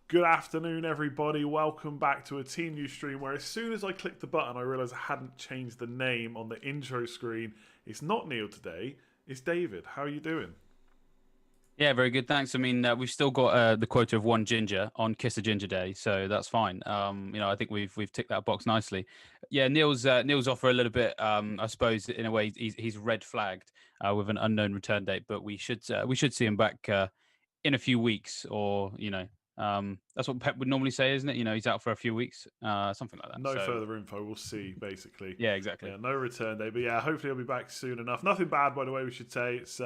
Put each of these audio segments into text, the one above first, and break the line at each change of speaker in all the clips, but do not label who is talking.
Good afternoon, everybody. Welcome back to a Team News stream where as soon as I clicked the button, I realised I hadn't changed the name on the intro screen. It's not Neil today, it's David. How are you doing?
Yeah, very good. Thanks. I mean, we've still got the quota of one ginger on Kiss a Ginger Day, so that's fine. I think we've ticked that box nicely. Yeah, Neil's off for a little bit. I suppose in a way he's red flagged with an unknown return date, but we should see him back in a few weeks, or that's what Pep would normally say, isn't it? He's out for a few weeks, something like that.
No
So
further info, we'll see, basically.
yeah, exactly.
Yeah, no return day, but yeah, hopefully he'll be back soon enough. Nothing bad, by the way, we should say. It's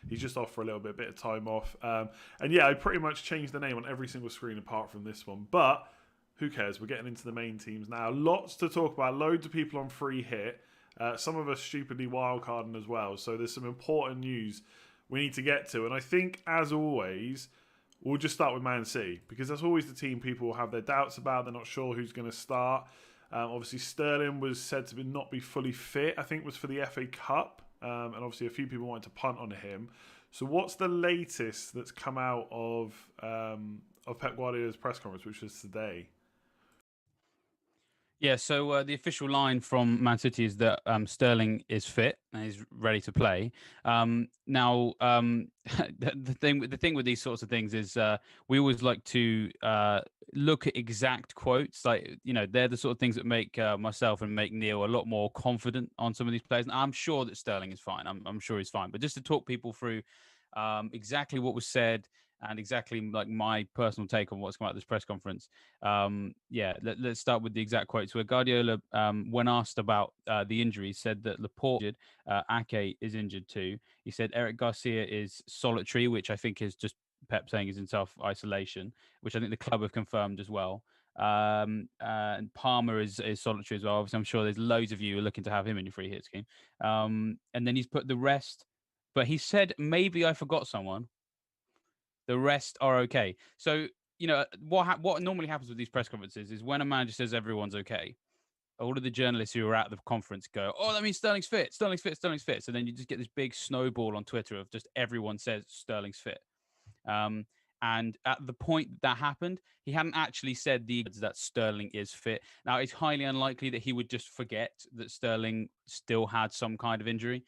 He's just off for a little bit of time off. And yeah, I pretty much changed the name on every single screen apart from this one. But who cares? We're getting into the main teams now. Lots to talk about. Loads of people on free hit. Some of us stupidly wildcarding as well. So there's some important news we need to get to. And I think, as always, we'll just start with Man City because that's always the team people will have their doubts about. They're not sure who's going to start. Obviously, Sterling was said to not be fully fit. I think it was for the FA Cup, and obviously a few people wanted to punt on him. So, what's the latest that's come out of Pep Guardiola's press conference, which was today?
Yeah, so the official line from Man City is that Sterling is fit and is ready to play. Now, the thing with these sorts of things is we always like to look at exact quotes. Like, they're the sort of things that make myself and make Neil a lot more confident on some of these players. And I'm sure that Sterling is fine. I'm sure he's fine. But just to talk people through exactly what was said and exactly like my personal take on what's come out of this press conference. Let's start with the exact quotes where Guardiola, when asked about the injuries, said that Laporte is injured, Ake is injured too. He said Eric Garcia is solitary, which I think is just Pep saying is in self-isolation, which I think the club have confirmed as well. And Palmer is solitary as well. Obviously, I'm sure there's loads of you who are looking to have him in your free hit scheme. And then he's put the rest, but he said maybe I forgot someone. The rest are okay. So what normally happens with these press conferences is when a manager says everyone's okay, all of the journalists who are at the conference go, "Oh, that means Sterling's fit. Sterling's fit. Sterling's fit." So then you just get this big snowball on Twitter of just everyone says Sterling's fit. Um, and at the point that happened, he hadn't actually said the that Sterling is fit. Now, it's highly unlikely that he would just forget that Sterling still had some kind of injury.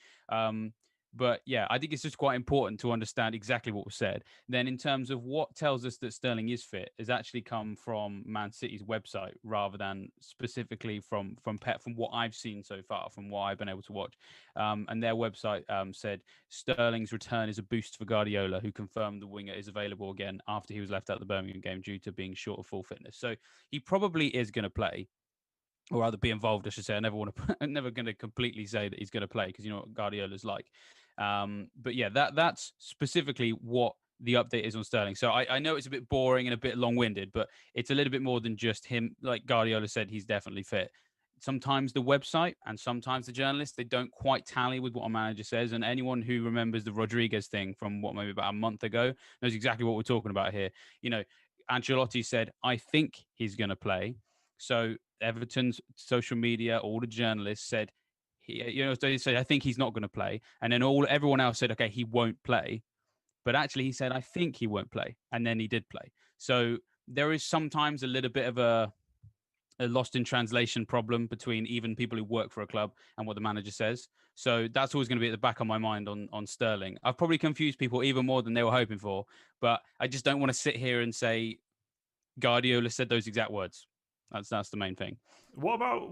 But yeah, I think it's just quite important to understand exactly what was said. Then, in terms of what tells us that Sterling is fit, has actually come from Man City's website rather than specifically from Pep. From what I've seen so far, from what I've been able to watch, and their website said Sterling's return is a boost for Guardiola, who confirmed the winger is available again after he was left out of the Birmingham game due to being short of full fitness. So he probably is going to play, or rather be involved, I should say. I never want to, never going to completely say that he's going to play because you know what Guardiola's like. But yeah, that's specifically what the update is on Sterling. So I know it's a bit boring and a bit long-winded, but it's a little bit more than just him. Like Guardiola said, he's definitely fit. Sometimes the website and sometimes the journalists, they don't quite tally with what a manager says. And anyone who remembers the Rodriguez thing from what, maybe about a month ago, knows exactly what we're talking about here. Ancelotti said, I think he's going to play. So Everton's social media, all the journalists said, they said, I think he's not going to play. And then everyone else said, okay, he won't play. But actually, he said, I think he won't play. And then he did play. So there is sometimes a little bit of a lost in translation problem between even people who work for a club and what the manager says. So that's always going to be at the back of my mind on Sterling. I've probably confused people even more than they were hoping for, but I just don't want to sit here and say Guardiola said those exact words. That's the main thing.
What about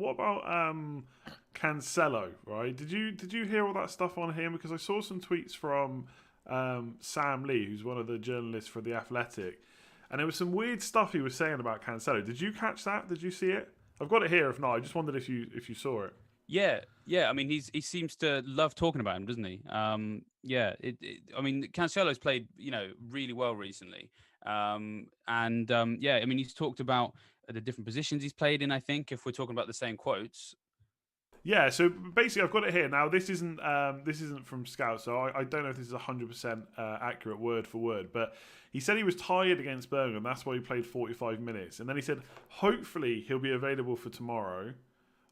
Cancelo? Right? Did you hear all that stuff on him? Because I saw some tweets from Sam Lee, who's one of the journalists for the Athletic, and there was some weird stuff he was saying about Cancelo. Did you catch that? Did you see it? I've got it here. If not, I just wondered if you saw it.
Yeah. I mean, he seems to love talking about him, doesn't he? I mean, Cancelo's played really well recently, I mean, he's talked about the different positions he's played in. I think if we're talking about the same quotes.
Yeah, so basically, I've got it here now. This isn't from Scout, so I don't know if this is 100% accurate word for word. But he said he was tired against Birmingham. That's why he played 45 minutes, and then he said hopefully he'll be available for tomorrow.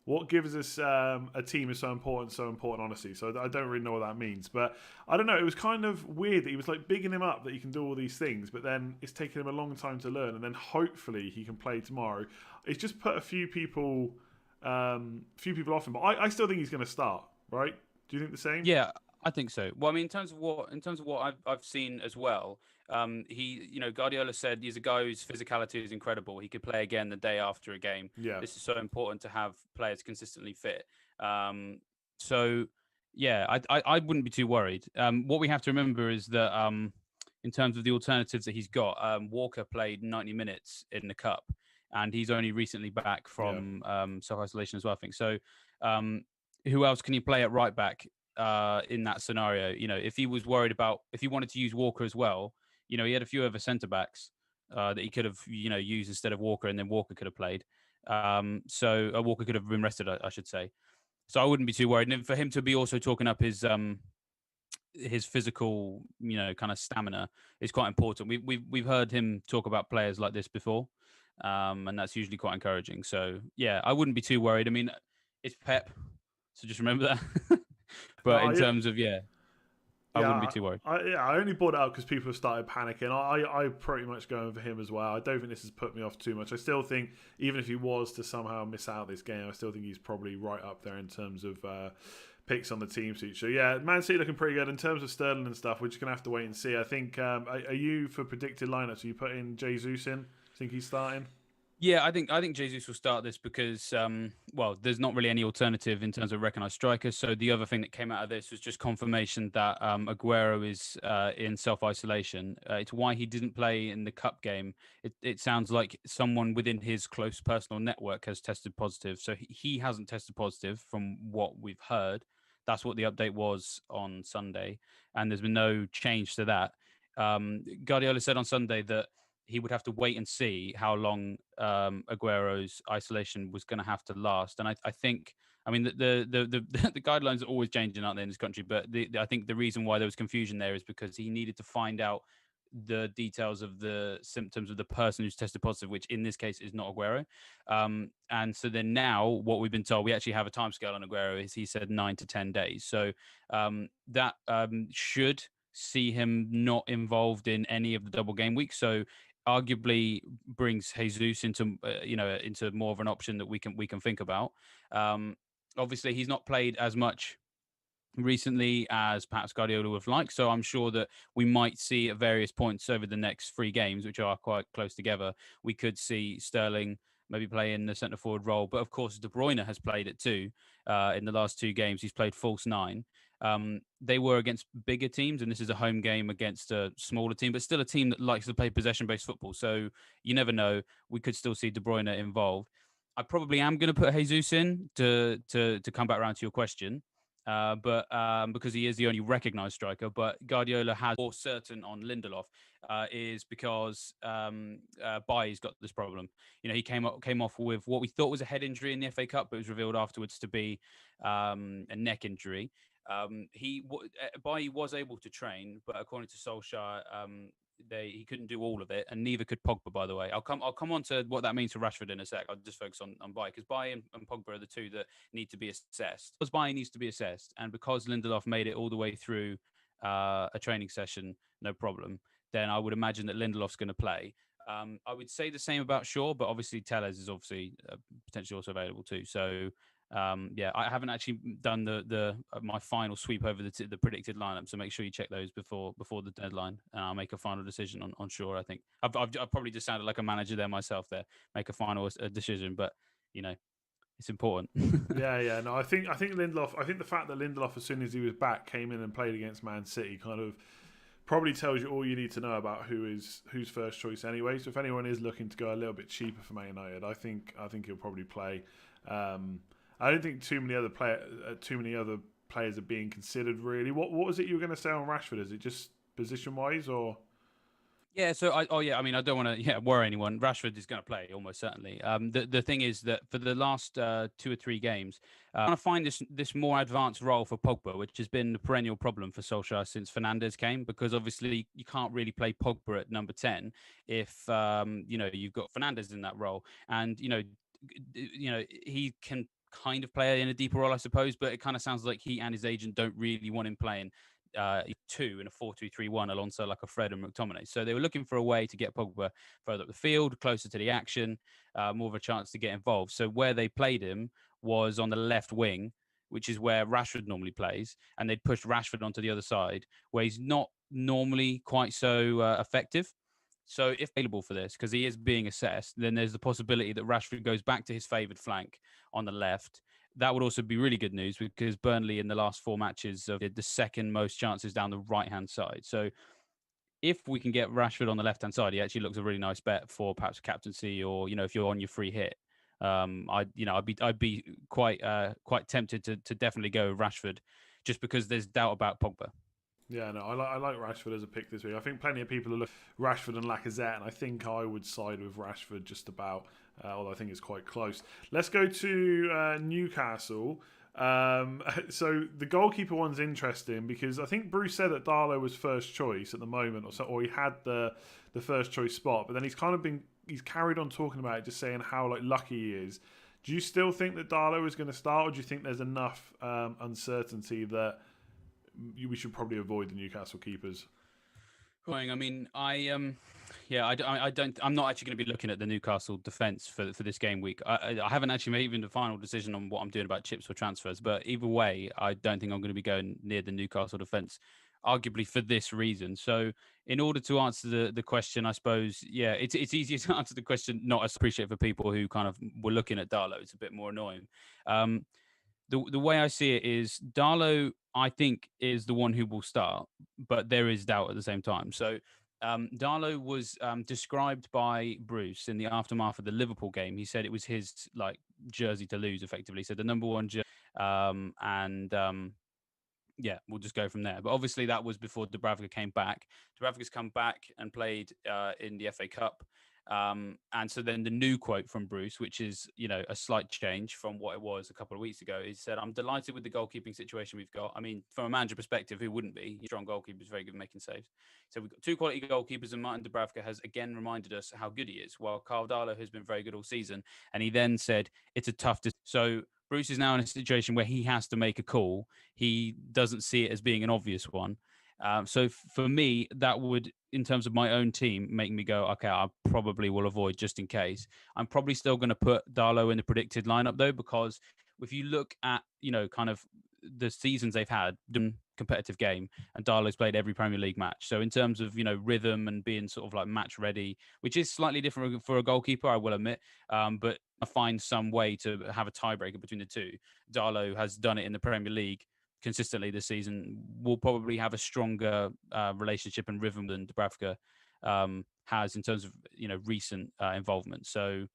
What gives us a team is so important, honestly. So I don't really know what that means, but I don't know. It was kind of weird that he was like bigging him up that he can do all these things, but then it's taken him a long time to learn, and then hopefully he can play tomorrow. It's just put a few people off him, but I still think he's going to start. Right? Do you think the same?
Yeah, I think so. Well, I mean, in terms of what I've seen as well, he, Guardiola said he's a guy whose physicality is incredible. He could play again the day after a game.
Yeah,
This is so important to have players consistently fit. So yeah, I wouldn't be too worried. What we have to remember is that in terms of the alternatives that he's got, Walker played 90 minutes in the cup, and he's only recently back
yeah.
from self isolation as well. I think so. Um, who else can you play at right back? In that scenario. If he was worried about if he wanted to use Walker as well, he had a few other centre backs that he could have used instead of Walker, and then Walker could have played. So Walker could have been rested, I should say. So I wouldn't be too worried. And for him to be also talking up his physical, kind of stamina is quite important. We've heard him talk about players like this before, and that's usually quite encouraging. So yeah, I wouldn't be too worried. I mean, it's Pep, so just remember that. But
No,
in
yeah,
terms of I wouldn't be
yeah.
too worried.
I only brought it up because people have started panicking. I pretty much going for him as well. I don't think this has put me off too much. I still think even if he was to somehow miss out this game, I still think he's probably right up there in terms of picks on the team sheet. So yeah, Man City looking pretty good in terms of Sterling and stuff. We're just gonna have to wait and see. I think. Are you for predicted lineups? Are you put in Jesus in? Think he's starting?
Yeah, I think Jesus will start this because well, there's not really any alternative in terms of recognised strikers. So the other thing that came out of this was just confirmation that Aguero is in self isolation. It's why he didn't play in the cup game. It sounds like someone within his close personal network has tested positive. So he hasn't tested positive from what we've heard. That's what the update was on Sunday, and there's been no change to that. Guardiola said on Sunday that he would have to wait and see how long Aguero's isolation was going to have to last. And I think, I mean, the guidelines are always changing, aren't they, in this country? But I think the reason why there was confusion there is because he needed to find out the details of the symptoms of the person who's tested positive, which in this case is not Aguero. And so then now, what we've been told, we actually have a timescale on Aguero, is he said 9 to 10 days. So that should see him not involved in any of the double game weeks. So arguably brings Jesus into into more of an option that we can think about. Obviously, he's not played as much recently as perhaps Guardiola would have liked. So I'm sure that we might see at various points over the next three games, which are quite close together, we could see Sterling maybe play in the centre forward role. But of course, De Bruyne has played it too. In the last two games, he's played false nine. They were against bigger teams, and this is a home game against a smaller team, but still a team that likes to play possession-based football. So you never know. We could still see De Bruyne involved. I probably am going to put Jesus in to come back around to your question, but because he is the only recognised striker. But Guardiola has more certain on Lindelof is because Bailly's got this problem. He came off with what we thought was a head injury in the FA Cup, but it was revealed afterwards to be a neck injury. Bailly was able to train, but according to Solskjaer, he couldn't do all of it, and neither could Pogba. By the way, I'll come on to what that means for Rashford in a sec. I'll just focus on Bailly because Bailly and Pogba are the two that need to be assessed. Because Bailly needs to be assessed, and because Lindelof made it all the way through a training session, no problem, then I would imagine that Lindelof's going to play. I would say the same about Shaw, but obviously Tellez is obviously potentially also available too. So yeah, I haven't actually done the my final sweep over the predicted lineup, so make sure you check those before the deadline, and I'll make a final decision on Shaw. I think I've probably just sounded like a manager there myself. There, make a final decision, but it's important.
Yeah. No, I think Lindelof. I think the fact that Lindelof, as soon as he was back, came in and played against Man City, kind of probably tells you all you need to know about who's first choice anyway. So if anyone is looking to go a little bit cheaper for Man United, I think he'll probably play. I don't think too many other players are being considered really. What was it you were going to say on Rashford? Is it just position wise or?
Yeah, so I mean, I don't want to worry anyone. Rashford is going to play almost certainly. The thing is that for the last 2 or 3 games, I want to find this more advanced role for Pogba, which has been the perennial problem for Solskjaer since Fernandes came, because obviously you can't really play Pogba at number 10 if you've got Fernandes in that role, and he can kind of play in a deeper role, I suppose. But it kind of sounds like he and his agent don't really want him playing two in a 4-2-3-1 alongside like a Fred and McTominay. So they were looking for a way to get Pogba further up the field, closer to the action, more of a chance to get involved. So where they played him was on the left wing, which is where Rashford normally plays, and they'd pushed Rashford onto the other side, where he's not normally quite so effective. So if available for this, because he is being assessed, then there's the possibility that Rashford goes back to his favoured flank on the left. That would also be really good news because Burnley in the last four matches have the second most chances down the right hand side. So if we can get Rashford on the left hand side, he actually looks a really nice bet for perhaps captaincy, or if you're on your free hit. I'd be quite tempted to definitely go Rashford, just because there's doubt about Pogba.
Yeah, no, I like Rashford as a pick this week. I think plenty of people are looking at Rashford and Lacazette, and I think I would side with Rashford just about, although I think it's quite close. Let's go to Newcastle. So the goalkeeper one's interesting because I think Bruce said that Darlow was first choice at the moment, or he had the first choice spot, but then he's carried on talking about it, just saying how like lucky he is. Do you still think that Darlow is going to start, or do you think there's enough uncertainty that we should probably avoid the Newcastle keepers?
I mean, I don't. I'm not actually going to be looking at the Newcastle defense for this game week. I haven't actually made even the final decision on what I'm doing about chips or transfers. But either way, I don't think I'm going to be going near the Newcastle defense, arguably for this reason. So, in order to answer the question, I suppose, yeah, it's easier to answer the question. Not as appreciate for people who kind of were looking at Darlow. It's a bit more annoying. Um, the way I see it is Darlow, I think, is the one who will start, but there is doubt at the same time. So Darlow was described by Bruce in the aftermath of the Liverpool game. He said it was his like jersey to lose, effectively. So the number one jersey, and yeah, we'll just go from there. But obviously, that was before Dubravka came back. Dubravka's come back and played in the FA Cup. And so then the new quote from Bruce, which is, a slight change from what it was a couple of weeks ago, he said, "I'm delighted with the goalkeeping situation we've got." I mean, from a manager perspective, who wouldn't be? He's a strong goalkeeper, he's very good at making saves. So we've got two quality goalkeepers, and Martin Dubravka has again reminded us how good he is, while Carl Darlow has been very good all season. And he then said, it's a tough decision. So Bruce is now in a situation where he has to make a call. He doesn't see it as being an obvious one. So for me, that would, in terms of my own team, make me go, okay, I probably will avoid just in case. I'm probably still going to put Darlow in the predicted lineup though, because if you look at, kind of the seasons they've had, competitive game, and Darlow's played every Premier League match. So in terms of, rhythm and being sort of like match ready, which is slightly different for a goalkeeper, I will admit, but I find some way to have a tiebreaker between the two. Darlow has done it in the Premier League consistently this season, will probably have a stronger relationship and rhythm than Dubravka has in terms of recent involvement. So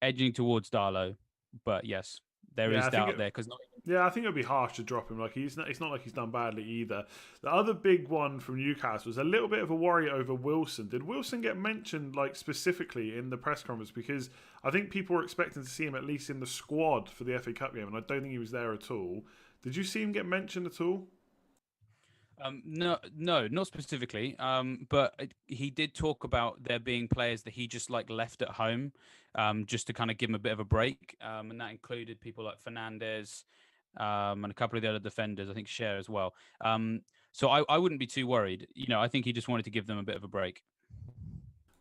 edging towards Darlow, but yes, there
Yeah,
is doubt there because
I think it would be harsh to drop him. Like he's not. It's not like he's done badly either. The other big one from Newcastle was a little bit of a worry over Wilson. Did Wilson get mentioned like specifically in the press conference? Because I think people were expecting to see him at least in the squad for the FA Cup game, and I don't think he was there at all. Did you see him get mentioned at all?
No, not specifically. But he did talk about there being players that he just like left at home, just to kind of give him a bit of a break. And that included people like Fernandez, and a couple of the other defenders. I think Cher as well. So I wouldn't be too worried. I think he just wanted to give them a bit of a break.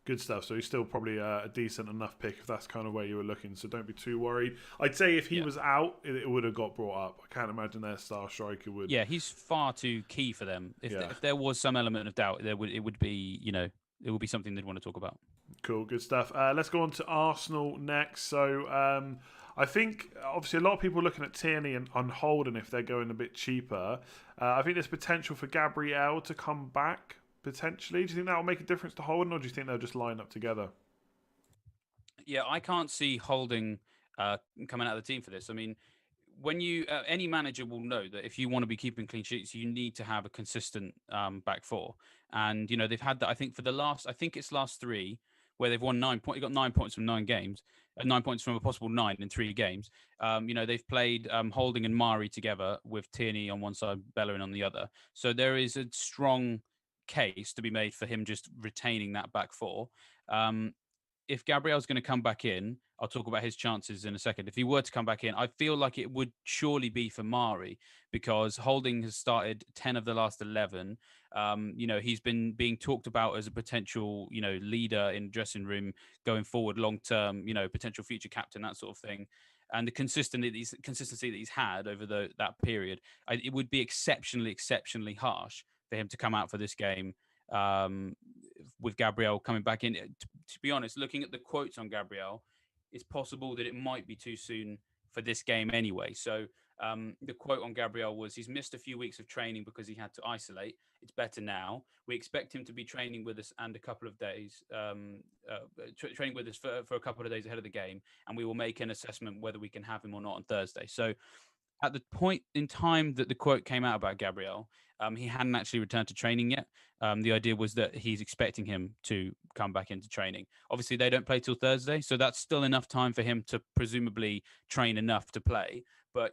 Good stuff. So he's still probably a decent enough pick if that's kind of where you were looking. So don't be too worried. I'd say if he
Yeah.
was out, it would have got brought up. I can't imagine their star striker would.
Yeah, he's far too key for them. If there was some element of doubt, it would be it would be something they'd want to talk about.
Cool, good stuff. Let's go on to Arsenal next. So I think obviously a lot of people are looking at Tierney and on Holden if they're going a bit cheaper. I think there's potential for Gabriel to come back potentially. Do you think that will make a difference to Holden, or do you think they'll just line up together?
Yeah, I can't see Holding coming out of the team for this. I mean, when you any manager will know that if you want to be keeping clean sheets, you need to have a consistent back four. And they've had that. I think for the last, I think it's last three where they've won 9 points. Got 9 points from 9 games, 9 points from a possible nine in 3 games. They've played Holding and Mari together with Tierney on one side, Bellerin on the other. So there is a strong case to be made for him just retaining that back four. Um, if Gabriel's going to come back in, I'll talk about his chances in a second. If he were to come back in, I feel like it would surely be for Mari, because Holding has started 10 of the last 11. He's been being talked about as a potential, leader in dressing room going forward, long term, potential future captain, that sort of thing. And the consistency that he's had over that period, it would be exceptionally harsh for him to come out for this game with Gabriel coming back in. To be honest, looking at the quotes on Gabriel, it's possible that it might be too soon for this game anyway. So the quote on Gabriel was, he's missed a few weeks of training because he had to isolate. It's better now. We expect him to be training with us and a couple of days, training with us for a couple of days ahead of the game, and we will make an assessment whether we can have him or not on Thursday. So at the point in time that the quote came out about Gabriel, he hadn't actually returned to training yet. The idea was that he's expecting him to come back into training. Obviously, they don't play till Thursday, so that's still enough time for him to presumably train enough to play. But,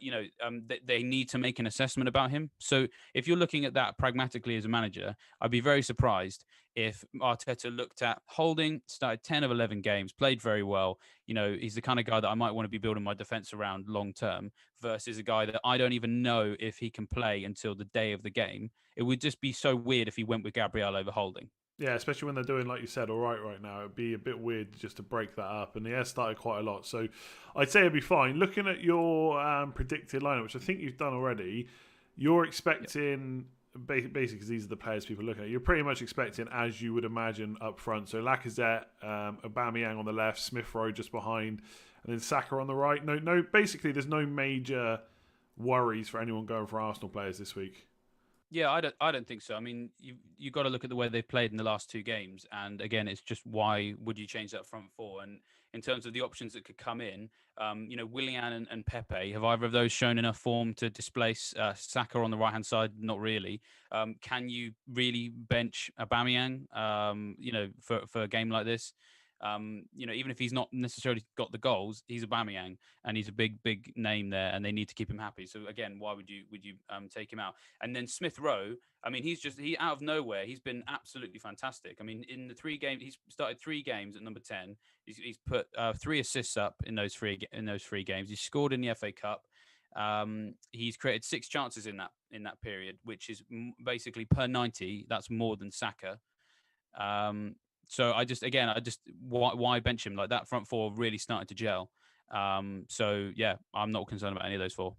they need to make an assessment about him. So if you're looking at that pragmatically as a manager, I'd be very surprised if Arteta looked at Holding, started 10 of 11 games, played very well. He's the kind of guy that I might want to be building my defense around long term, versus a guy that I don't even know if he can play until the day of the game. It would just be so weird if he went with Gabriel over Holding.
Yeah, especially when they're doing, like you said, all right now. It'd be a bit weird just to break that up. And he has started quite a lot. So I'd say it'd be fine. Looking at your predicted lineup, which I think you've done already, you're expecting, basically because these are the players people are looking at, you're pretty much expecting as you would imagine up front. So Lacazette, Aubameyang on the left, Smith Rowe just behind, and then Saka on the right. No. Basically, there's no major worries for anyone going for Arsenal players this week.
Yeah, I don't think so. I mean, you got to look at the way they've played in the last two games, and again, it's just why would you change that front four? And in terms of the options that could come in, Willian and Pepe, have either of those shown enough form to displace Saka on the right hand side? Not really. Can you really bench Aubameyang? For a game like this? Even if he's not necessarily got the goals, he's Aubameyang, and he's a big name there, and they need to keep him happy. So again, why would you take him out? And then Smith Rowe, I mean, he out of nowhere, he's been absolutely fantastic. I mean, in the 3 games, he's started 3 games at number 10. He's put 3 assists up in those three games. He's scored in the FA Cup. He's created 6 chances in that period, which is basically per 90. That's more than Saka. So why bench him? Like, that front four really started to gel. So yeah, I'm not concerned about any of those 4.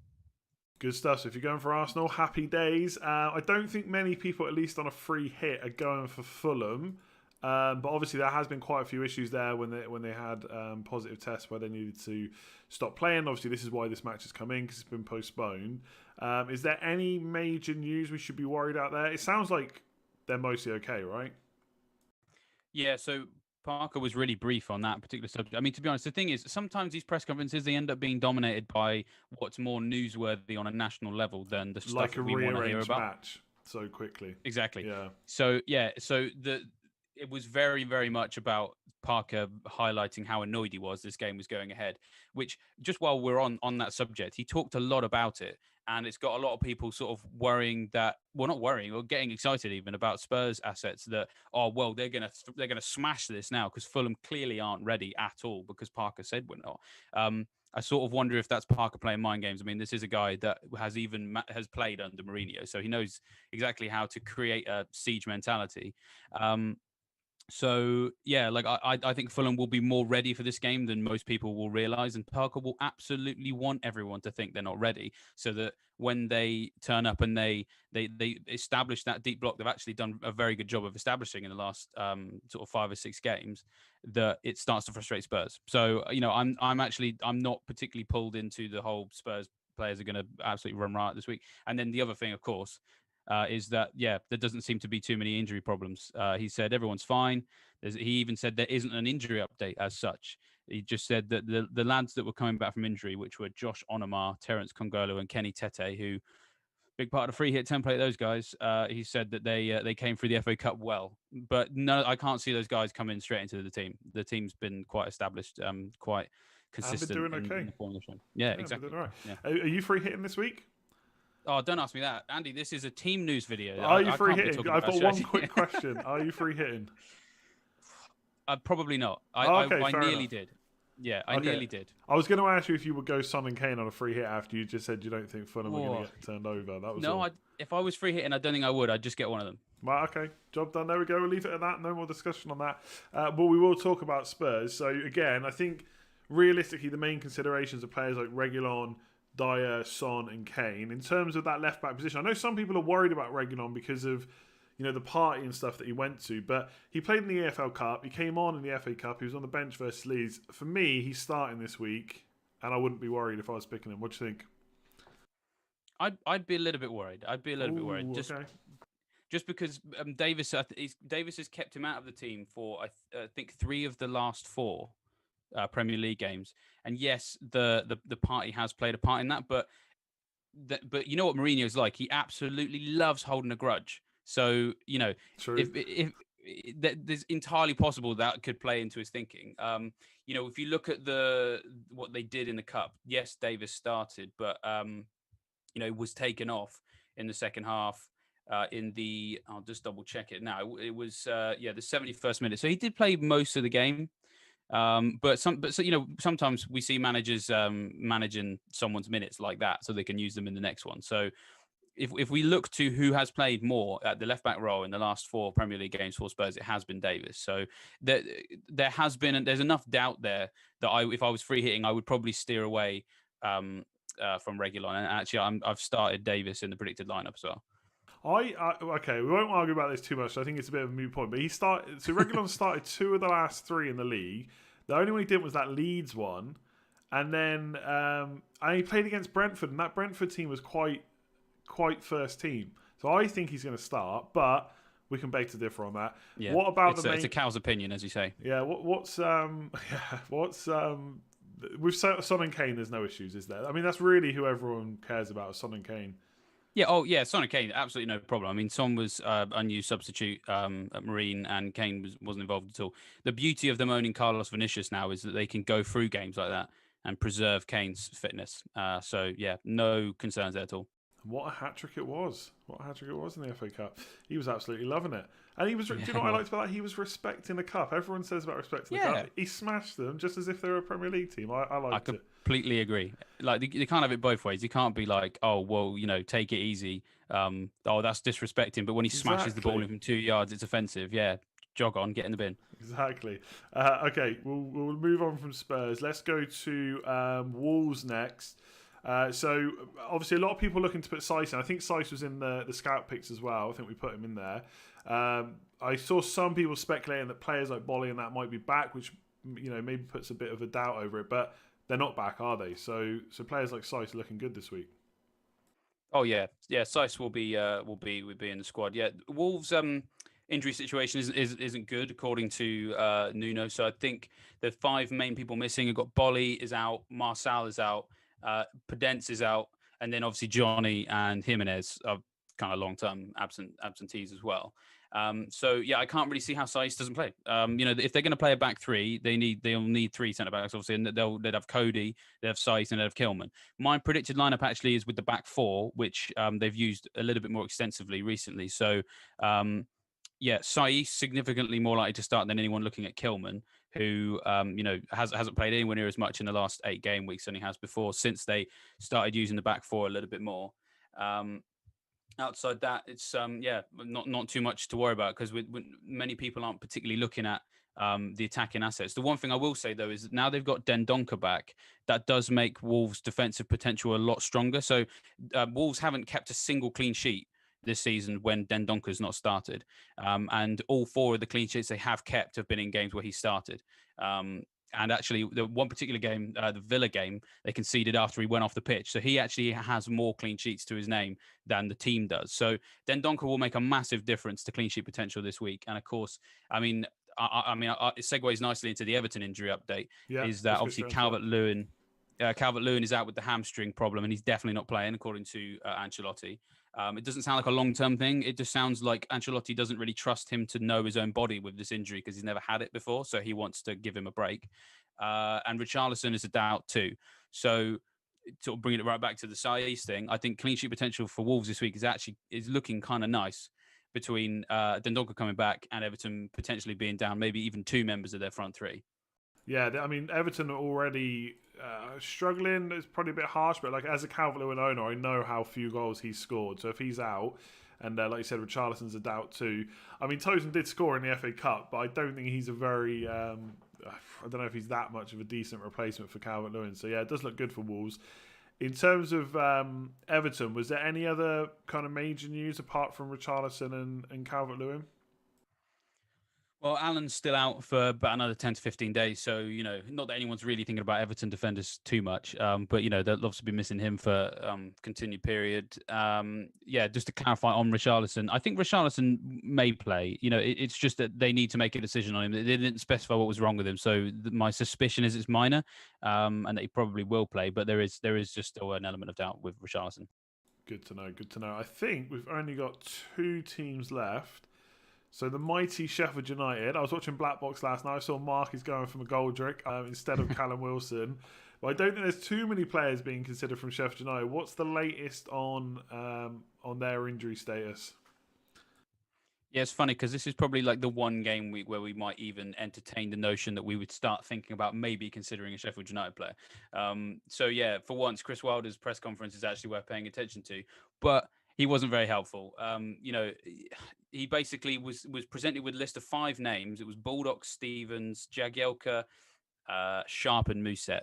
Good stuff. So if you're going for Arsenal, happy days. I don't think many people, at least on a free hit, are going for Fulham. But obviously there has been quite a few issues there when they had positive tests where they needed to stop playing. Obviously this is why this match has come in, because it's been postponed. Is there any major news we should be worried out there? It sounds like they're mostly okay, right?
Yeah, so Parker was really brief on that particular subject. I mean, to be honest, the thing is, sometimes these press conferences, they end up being dominated by what's more newsworthy on a national level than the stuff
like
that we want to hear about.
Match so quickly.
Exactly.
Yeah.
So it was very, very much about Parker highlighting how annoyed he was this game was going ahead, which, just while we're on that subject, he talked a lot about it. And it's got a lot of people sort of worrying that, well, not worrying, or getting excited even about Spurs assets that, they're gonna smash this now because Fulham clearly aren't ready at all because Parker said we're not. I sort of wonder if that's Parker playing mind games. I mean, this is a guy that has played under Mourinho, so he knows exactly how to create a siege mentality. So yeah, like I think Fulham will be more ready for this game than most people will realize, and Parker will absolutely want everyone to think they're not ready, so that when they turn up and they establish that deep block, they've actually done a very good job of establishing in the last sort of 5 or 6 games, that it starts to frustrate Spurs. So I'm not particularly pulled into the whole Spurs players are going to absolutely run riot this week. And then the other thing, of course, is that, there doesn't seem to be too many injury problems. He said everyone's fine. He even said there isn't an injury update as such. He just said that the lads that were coming back from injury, which were Josh Onomar, Terence Kongolo, and Kenny Tete, who, big part of the free hit template, those guys, he said that they came through the FA Cup well. But no, I can't see those guys coming straight into the team. The team's been quite established, quite consistent.
I've been doing okay.
Yeah, exactly.
Right.
Yeah.
Are you free hitting this week?
Oh, don't ask me that, Andy. This is a team news video.
Are you free hitting? I've got one quick question. Are you free hitting?
Probably not.
Oh, okay,
I
fair
nearly
enough.
did. Yeah, I
Okay.
nearly did.
I was going to ask you if you would go Son and Kane on a free hit after you just said you don't think Fulham are going to
Oh
get turned over. That was
no,
all.
if I was free hitting, I don't think I would. I'd just get one of them.
Right, okay, job done. There we go. We'll leave it at that. No more discussion on that. But we will talk about Spurs. So again, I think realistically, the main considerations are players like Reguilon, Dyer, Son, and Kane. In terms of that left back position, I know some people are worried about Reguilon because of the party and stuff that he went to, but he played in the EFL Cup. He came on in the FA Cup. He was on the bench versus Leeds. For me, he's starting this week, and I wouldn't be worried if I was picking him. What do you think?
I'd be a little bit worried. I'd be a little bit worried.
Oh, okay.
Just because Davis, Davis has kept him out of the team for I think 3 of the last 4 Premier League games. And yes, the party has played a part in that, but you know what Mourinho's like. He absolutely loves holding a grudge. So
True.
if there's entirely possible that could play into his thinking. If you look at what they did in the cup, yes, Davis started, but was taken off in the second half. I'll just double check it now. It was the 71st minute. So he did play most of the game. But sometimes we see managers managing someone's minutes like that so they can use them in the next one. So if we look to who has played more at the left back role in the last 4 Premier League games for Spurs, it has been Davis. So there's enough doubt there that if I was free hitting, I would probably steer away from Reguilon. And actually, I've started Davis in the predicted lineup as well.
Okay, we won't argue about this too much. I think it's a bit of a moot point. But Reguilon started 2 of the last 3 in the league. The only one he did was that Leeds one, and then and he played against Brentford, and that Brentford team was quite first team. So I think he's going to start, but we can beg to differ on that.
Yeah,
what about
it's a cow's opinion, as you say.
Yeah, what's with Son and Kane? There's no issues, is there? I mean, that's really who everyone cares about, Son and Kane.
Yeah. Oh, yeah. Son and Kane, absolutely no problem. I mean, Son was unused substitute at Marine, and Kane wasn't involved at all. The beauty of them owning Carlos Vinicius now is that they can go through games like that and preserve Kane's fitness. So yeah, no concerns there at all.
What a hat trick it was! What a hat trick it was in the FA Cup. He was absolutely loving it, and he was. Do you know what I liked about that? He was respecting the cup. Everyone says about respecting the cup. He smashed them just as if they were a Premier League team. I liked it.
Completely agree. Like you can't have it both ways. You can't be like, oh well, take it easy. That's disrespecting. But when he smashes the ball in from 2 yards, it's offensive. Yeah, jog on, get in the bin.
Exactly. Okay, we'll move on from Spurs. Let's go to Wolves next. So obviously a lot of people looking to put Seiss in. I think Seiss was in the scout picks as well. I think we put him in there. I saw some people speculating that players like Bolly and that might be back, which maybe puts a bit of a doubt over it. But they're not back, are they? So players like Seiss are looking good this week.
Oh yeah. Seiss will be in the squad. Yeah, Wolves injury situation isn't good according to Nuno. So I think the 5 main people missing. You've got Bolly is out, Marçal is out. Podence is out, and then obviously Johnny and Jimenez are kind of long-term absentees as well. So yeah, I can't really see how Seiss doesn't play. If they're going to play a back 3, they'll need 3 centre backs obviously, and they'd have Cody, they'd have Seiss, and they'd have Kilman. My predicted lineup actually is with the back 4, which they've used a little bit more extensively recently. So Seiss significantly more likely to start than anyone looking at Kilman, who hasn't played anywhere near as much in the last 8 game weeks than he has before, since they started using the back 4 a little bit more. Outside that, it's not too much to worry about, because many people aren't particularly looking at the attacking assets. The one thing I will say though is that now they've got Dendoncker back, that does make Wolves' defensive potential a lot stronger. So Wolves haven't kept a single clean sheet this season when Dendoncker's not started. And all 4 of the clean sheets they have kept have been in games where he started. And actually, the one particular game, the Villa game, they conceded after he went off the pitch. So he actually has more clean sheets to his name than the team does. So Dendoncker will make a massive difference to clean sheet potential this week. And of course, it segues nicely into the Everton injury update. Is that obviously Calvert-Lewin is out with the hamstring problem, and he's definitely not playing, according to Ancelotti. It doesn't sound like a long-term thing. It just sounds like Ancelotti doesn't really trust him to know his own body with this injury, because he's never had it before. So he wants to give him a break. And Richarlison is a doubt too. So sort of bringing it right back to the Saiz thing, I think clean sheet potential for Wolves this week is looking kind of nice. between Dendoncker coming back and Everton potentially being down, maybe even 2 members of their front 3.
Yeah, I mean, Everton are already struggling. It's probably a bit harsh, but like as a Calvert-Lewin owner, I know how few goals he's scored. So if he's out, and like you said, Richarlison's a doubt too. I mean, Tosin did score in the FA Cup, but I don't think he's a very... I don't know if he's that much of a decent replacement for Calvert-Lewin. So yeah, it does look good for Wolves. In terms of Everton, was there any other kind of major news apart from Richarlison and Calvert-Lewin?
Well, Alan's still out for about another 10 to 15 days. So, not that anyone's really thinking about Everton defenders too much, but, they'll obviously be missing him for continued period. Just to clarify on Richarlison, I think Richarlison may play. It's just that they need to make a decision on him. They didn't specify what was wrong with him. So my suspicion is it's minor and that he probably will play. But there is just still an element of doubt with Richarlison.
Good to know. Good to know. I think we've only got 2 teams left. So the mighty Sheffield United. I was watching Black Box last night. I saw Mark is going from McGoldrick instead of Callum Wilson. But I don't think there's too many players being considered from Sheffield United. What's the latest on their injury status?
Yeah, it's funny because this is probably like the one game week where we might even entertain the notion that we would start thinking about maybe considering a Sheffield United player. For once, Chris Wilder's press conference is actually worth paying attention to. But he wasn't very helpful. He basically was presented with a list of 5 names. It was Baldock, Stevens, Jagielka, Sharp, and Muset.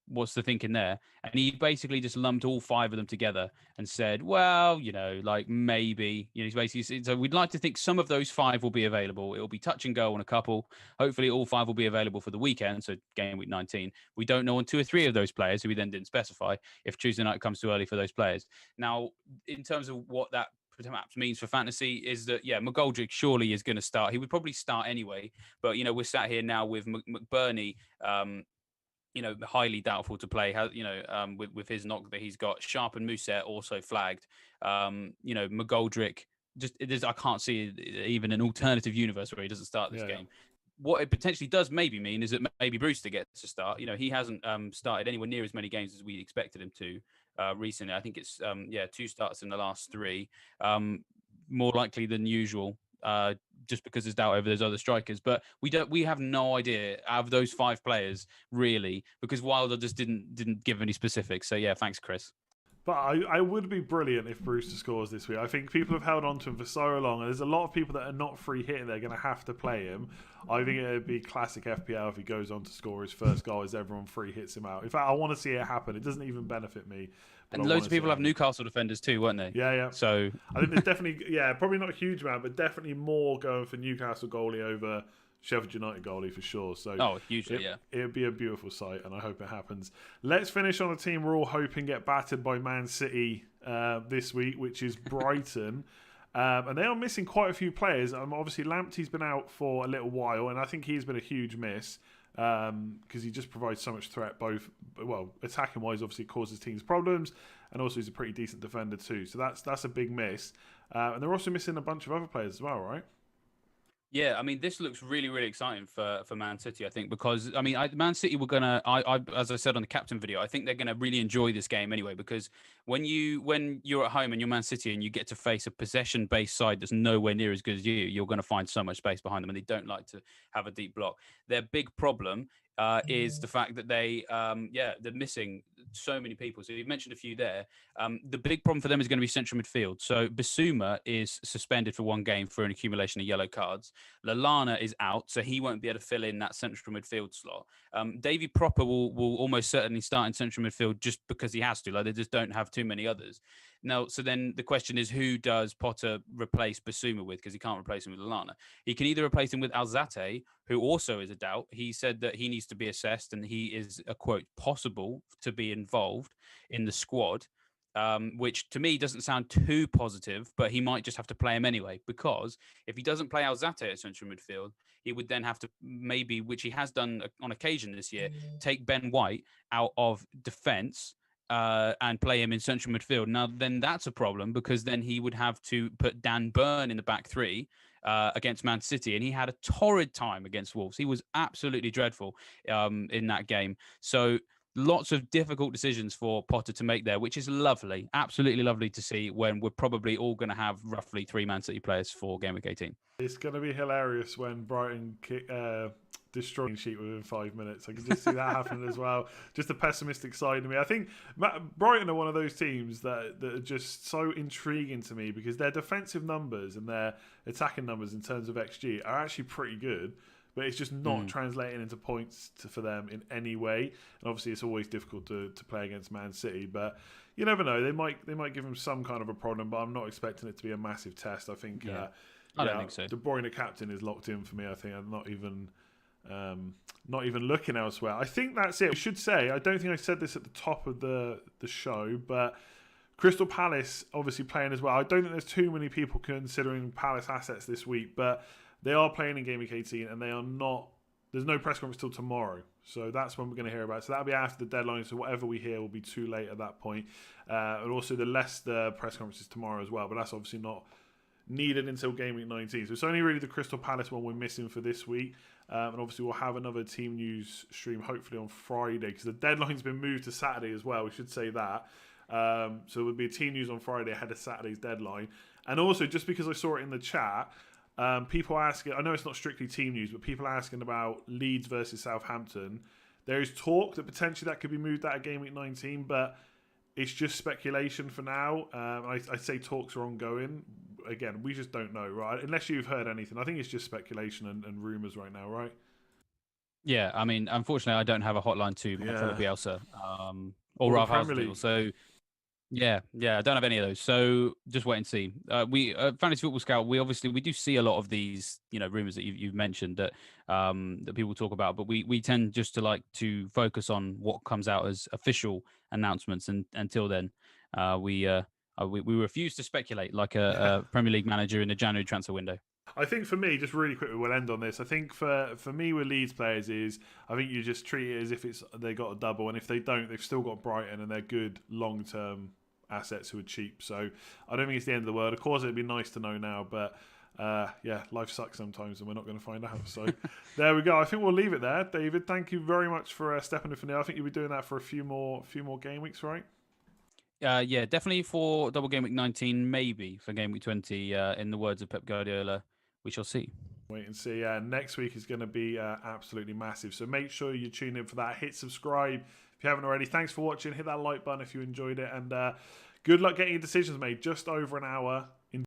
What's the thinking there? And he basically just lumped all 5 of them together and said, well, maybe, he's basically, so we'd like to think some of those 5 will be available. It'll be touch and go on a couple. Hopefully all 5 will be available for the weekend. So game week 19, we don't know on 2 or 3 of those players who we then didn't specify if Tuesday night comes too early for those players. Now, in terms of what that perhaps means for fantasy is that, McGoldrick surely is going to start. He would probably start anyway, but, we're sat here now with McBurney, highly doubtful to play. With his knock that he's got. Sharp and Muset also flagged. McGoldrick, I can't see even an alternative universe where he doesn't start this game. What it potentially does maybe mean is that maybe Brewster gets to start. He hasn't started anywhere near as many games as we expected him to recently. I think it's 2 starts in the last 3, more likely than usual. Just because there's doubt over those other strikers, but we have no idea out of those 5 players really, because Wilder just didn't give any specifics. So yeah, thanks, Chris.
But I would be brilliant if Brewster scores this week. I think people have held on to him for so long, and there's a lot of people that are not free hitting. They're going to have to play him. I think it would be classic FPL if he goes on to score his first goal as everyone free hits him out. In fact, I want to see it happen. It doesn't even benefit me.
And loads of people have Newcastle defenders too, weren't they?
Yeah.
So
I think there's definitely, probably not a huge amount, but definitely more going for Newcastle goalie over Sheffield United goalie for sure. So
hugely,
it would be a beautiful sight, and I hope it happens. Let's finish on a team we're all hoping get battered by Man City this week, which is Brighton. And they are missing quite a few players. Obviously, Lamptey's been out for a little while, and I think he's been a huge miss because he just provides so much threat, both attacking wise. Obviously, it causes teams problems, and also he's a pretty decent defender too. So that's a big miss. And they're also missing a bunch of other players as well, right?
Yeah, I mean, this looks really, really exciting for Man City, I think, because, Man City were going to, as I said on the captain video, I think they're going to really enjoy this game anyway, because when you're at home and you're Man City and you get to face a possession-based side that's nowhere near as good as you're going to find so much space behind them, and they don't like to have a deep block. Their big problem is the fact that they're missing so many people. So you've mentioned a few there. The big problem for them is going to be central midfield. So Bissouma is suspended for 1 game for an accumulation of yellow cards. Lallana is out, so he won't be able to fill in that central midfield slot. Davy Proper will almost certainly start in central midfield just because he has to. Like, they just don't have too many others. Now, so then the question is, who does Potter replace Bissouma with? Because he can't replace him with Lallana. He can either replace him with Alzate, who also is a doubt. He said that he needs to be assessed and he is, a quote, possible to be involved in the squad, which to me doesn't sound too positive, but he might just have to play him anyway, because if he doesn't play Alzate at central midfield, he would then have to maybe, which he has done on occasion this year, take Ben White out of defence and play him in central midfield. Now, then that's a problem, because then he would have to put Dan Burn in the back 3 against Man City, and he had a torrid time against Wolves. He was absolutely dreadful in that game. So lots of difficult decisions for Potter to make there, which is lovely, absolutely lovely to see when we're probably all going to have roughly 3 Man City players for Game Week 18.
It's going to be hilarious when Brighton destroy the sheet within 5 minutes. I can just see that happening as well. Just the pessimistic side of me. I think Brighton are one of those teams that are just so intriguing to me because their defensive numbers and their attacking numbers in terms of XG are actually pretty good. But it's just not translating into points for them in any way. And obviously, it's always difficult to play against Man City. But you never know. They might give them some kind of a problem. But I'm not expecting it to be a massive test. I think.
I don't think so.
De Bruyne captain is locked in for me. I think I'm not even looking elsewhere. I think that's it. I should say I don't think I said this at the top of the show, but Crystal Palace obviously playing as well. I don't think there's too many people considering Palace assets this week, but they are playing in Game Week 18, and they are not. There's no press conference till tomorrow, so that's when we're going to hear about it. So that'll be after the deadline, so whatever we hear will be too late at that point. And also the Leicester press conference is tomorrow as well, but that's obviously not needed until Game Week 19. So it's only really the Crystal Palace one we're missing for this week. And obviously we'll have another team news stream hopefully on Friday because the deadline's been moved to Saturday as well. We should say that. So there will be a team news on Friday ahead of Saturday's deadline. And also, just because I saw it in the chat, people asking, I know it's not strictly team news, but people asking about Leeds versus Southampton. There is talk that potentially that could be moved out of Game Week 19, but it's just speculation for now. I say talks are ongoing. Again, we just don't know, right? Unless you've heard anything. I think it's just speculation and rumours right now, right?
Yeah, I mean, unfortunately, I don't have a hotline to my fellow Bielsa or Ralph Hasenhüttl. So, yeah, I don't have any of those. So just wait and see. We Fantasy Football Scout, we do see a lot of these, rumors that you've mentioned that that people talk about, but we tend just to like to focus on what comes out as official announcements, and until then, we refuse to speculate like a Premier League manager in the January transfer window.
I think for me, just really quickly, we'll end on this. I think for me with Leeds players is, I think you just treat it as if they got a double, and if they don't, they've still got Brighton, and they're good long-term assets who are cheap. So I don't think it's the end of the world. Of course, it'd be nice to know now, but life sucks sometimes, and we're not going to find out. So there we go. I think we'll leave it there. David, thank you very much for stepping in for now. I think you'll be doing that for a few more game weeks, right?
Yeah, definitely for double Game Week 19, maybe for Game Week 20. In the words of Pep Guardiola, we shall see.
Wait and see. Next week is going to be absolutely massive. So make sure you tune in for that. Hit subscribe if you haven't already. Thanks for watching. Hit that like button if you enjoyed it. And good luck getting your decisions made. Just over an hour